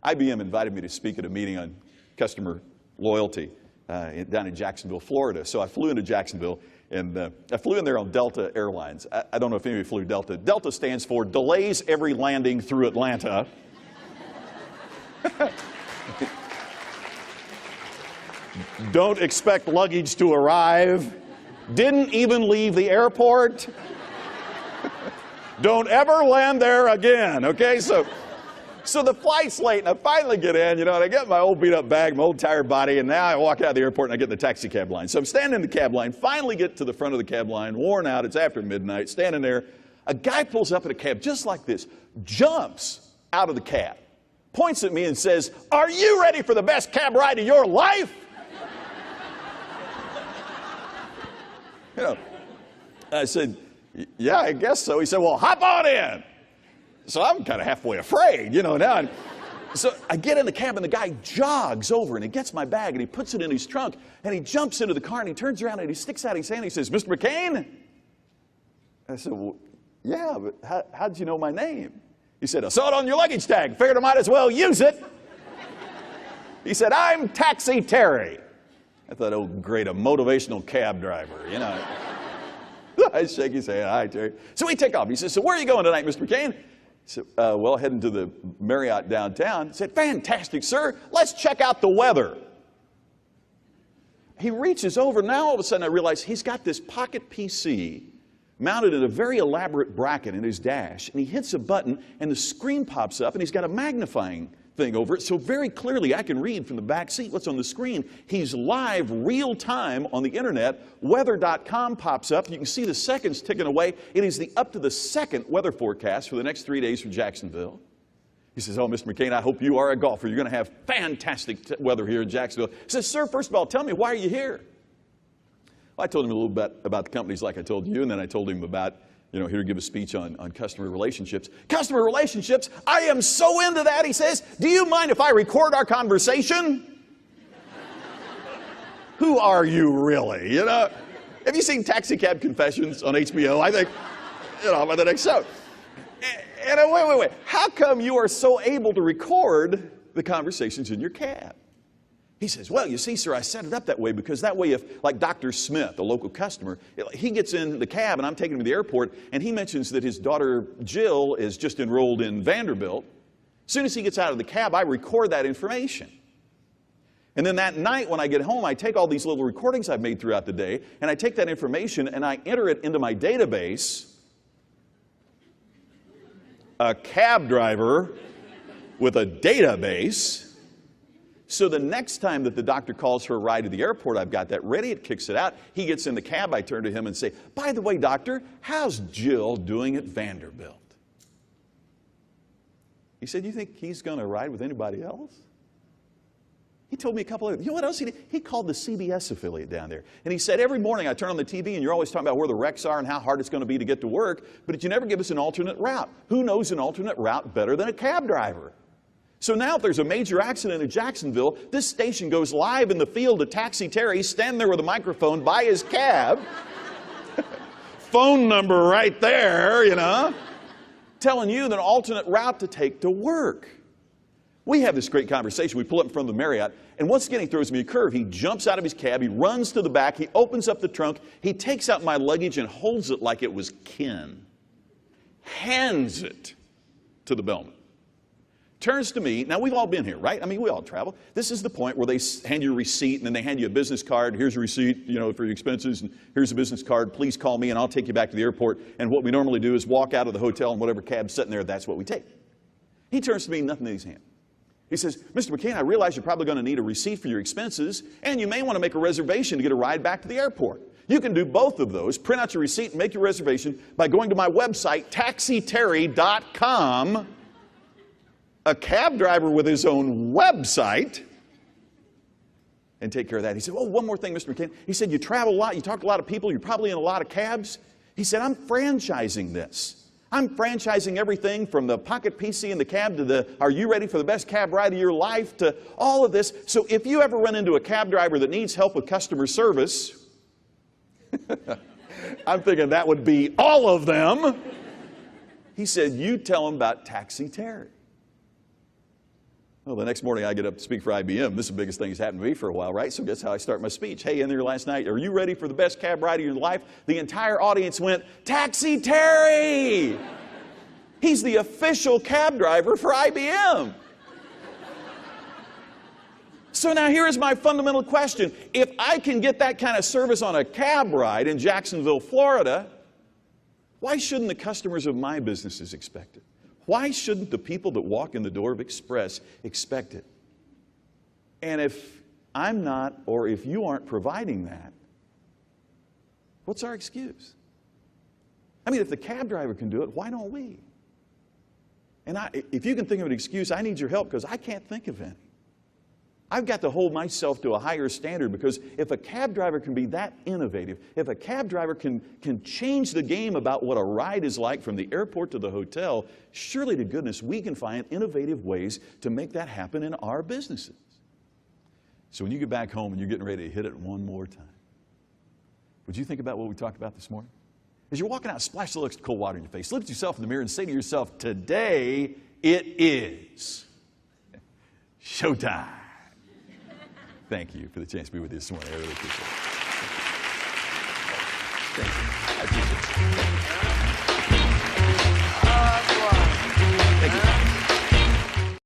IBM invited me to speak at a meeting on customer loyalty down in Jacksonville, Florida. So I flew into Jacksonville, and I flew in there on Delta Airlines. I don't know if anybody flew Delta. Delta stands for delays every landing through Atlanta. Don't expect luggage to arrive. Didn't even leave the airport. Don't ever land there again, okay? So the flight's late, and I finally get in, and I get my old beat-up bag, my old tired body, and now I walk out of the airport, and I get in the taxi cab line. So I'm standing in the cab line, finally get to the front of the cab line, worn out, it's after midnight, standing there. A guy pulls up in a cab just like this, jumps out of the cab, points at me and says, "Are you ready for the best cab ride of your life?" I said, "Yeah, I guess so." He said, "Well, hop on in." So I'm kind of halfway afraid, now. So I get in the cab, and the guy jogs over, and he gets my bag, and he puts it in his trunk, and he jumps into the car, and he turns around, and he sticks out his hand, and he says, "Mr. McKain?" I said, "Well, yeah, but how'd you know my name?" He said, "I saw it on your luggage tag. Figured I might as well use it." He said, "I'm Taxi Terry." I thought, oh, great, a motivational cab driver, I shake his hand. "Hi, Terry." So we take off. He says, "So where are you going tonight, Mr. McKain?" I said, "Well, heading to the Marriott downtown." He said, "Fantastic, sir. Let's check out the weather." He reaches over. Now, all of a sudden, I realize he's got this pocket PC mounted in a very elaborate bracket in his dash. And he hits a button, and the screen pops up, and he's got a magnifying thing over it, so very clearly I can read from the back seat what's on the screen. He's live, real time on the internet. Weather.com pops up. You can see the seconds ticking away. It is the up to the second weather forecast for the next 3 days for Jacksonville. He says, "Oh, Mr. McKain, I hope you are a golfer. You're going to have fantastic weather here in Jacksonville." He says, "Sir, first of all, tell me, why are you here?" Well, I told him a little bit about the companies like I told you, and then I told him about here to give a speech on customer relationships. "Customer relationships? I am so into that," he says. "Do you mind if I record our conversation?" Who are you really? Have you seen Taxi Cab Confessions on HBO? I think, by the next show. And wait. How come you are so able to record the conversations in your cab? He says, "Well, you see, sir, I set it up that way because that way if, like Dr. Smith, a local customer, he gets in the cab and I'm taking him to the airport and he mentions that his daughter Jill is just enrolled in Vanderbilt. As soon as he gets out of the cab, I record that information. And then that night when I get home, I take all these little recordings I've made throughout the day and I take that information and I enter it into my database. A cab driver with a database. So the next time that the doctor calls for a ride to the airport, I've got that ready. It kicks it out. He gets in the cab. I turn to him and say, "By the way, doctor, how's Jill doing at Vanderbilt?" He said, "You think he's going to ride with anybody else?" He told me a couple of, you know what else he did? He called the CBS affiliate down there. And he said, "Every morning I turn on the TV and you're always talking about where the wrecks are and how hard it's going to be to get to work, but you never give us an alternate route. Who knows an alternate route better than a cab driver? So now if there's a major accident in Jacksonville, this station goes live in the field to Taxi Terry, standing there with a microphone by his cab. Phone number right there, telling you the alternate route to take to work." We have this great conversation. We pull up in front of the Marriott, and once again he throws me a curve. He jumps out of his cab, he runs to the back, he opens up the trunk, he takes out my luggage and holds it like it was kin. Hands it to the bellman. Turns to me. Now, we've all been here, right? I mean, we all travel. This is the point where they hand you a receipt, and then they hand you a business card. "Here's a receipt, for your expenses, and here's a business card. Please call me, and I'll take you back to the airport." And what we normally do is walk out of the hotel, and whatever cab's sitting there, that's what we take. He turns to me, nothing in his hand. He says, "Mr. McKain, I realize you're probably going to need a receipt for your expenses, and you may want to make a reservation to get a ride back to the airport. You can do both of those. Print out your receipt and make your reservation by going to my website, taxiterry.com. A cab driver with his own website, and take care of that." He said, "Oh, one more thing, Mr. McKain." He said, "You travel a lot, you talk to a lot of people, you're probably in a lot of cabs." He said, "I'm franchising this. I'm franchising everything from the pocket PC in the cab to the 'Are you ready for the best cab ride of your life?' to all of this. So if you ever run into a cab driver that needs help with customer service," I'm thinking that would be all of them. He said, "You tell them about Taxi Terry." Well, the next morning I get up to speak for IBM. This is the biggest thing that's happened to me for a while, right? So guess how I start my speech? Hey, in there last night, are you ready for the best cab ride of your life? The entire audience went, Taxi Terry! He's the official cab driver for IBM. So now here is my fundamental question. If I can get that kind of service on a cab ride in Jacksonville, Florida, why shouldn't the customers of my businesses expect it? Why shouldn't the people that walk in the door of Express expect it? And if I'm not, or if you aren't providing that, what's our excuse? I mean, if the cab driver can do it, why don't we? And if you can think of an excuse, I need your help because I can't think of any. I've got to hold myself to a higher standard because if a cab driver can be that innovative, if a cab driver can change the game about what a ride is like from the airport to the hotel, surely to goodness we can find innovative ways to make that happen in our businesses. So when you get back home and you're getting ready to hit it one more time, would you think about what we talked about this morning? As you're walking out, splash a little cold water in your face, look at yourself in the mirror and say to yourself, today it is showtime. Thank you for the chance to be with you this morning. I really appreciate it. Thank you. I appreciate it. Thank you.